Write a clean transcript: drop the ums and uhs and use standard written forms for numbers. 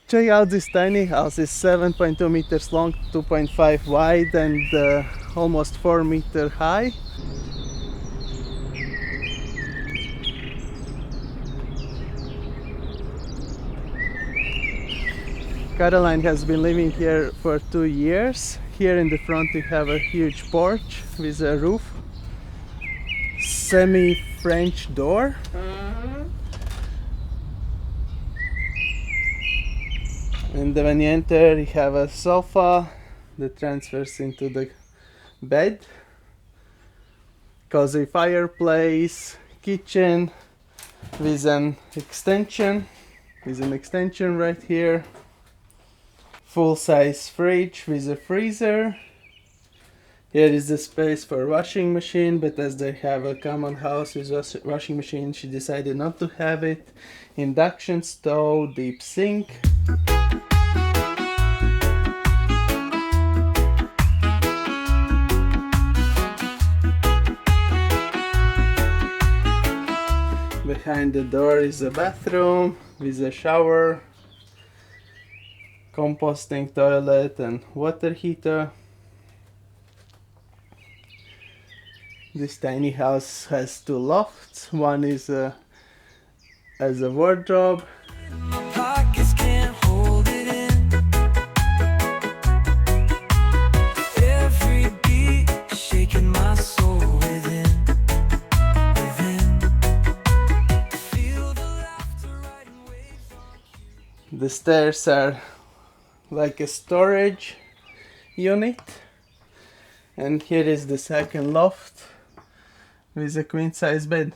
Check out this tiny house. It's 7.2 meters long, 2.5 wide, and almost 4 meter high. Caroline has been living here for 2 years. Here in the front we have a huge porch with a roof, semi-French door. And when you enter, you have a sofa that transfers into the bed, cozy fireplace, kitchen with an extension right here, full-size fridge with a freezer. Here is the space for washing machine, but as they have a common house with washing machine, she decided not to have it. Induction stove, deep sink. Behind the door is a bathroom with a shower, composting toilet and water heater. This tiny house has 2 lofts. One is as a wardrobe. Pockets can't hold it in. Every beat shaking my soul within. Feel the laughter riding waves on. The stairs are like a storage unit. And here is the second loft with a queen size bed.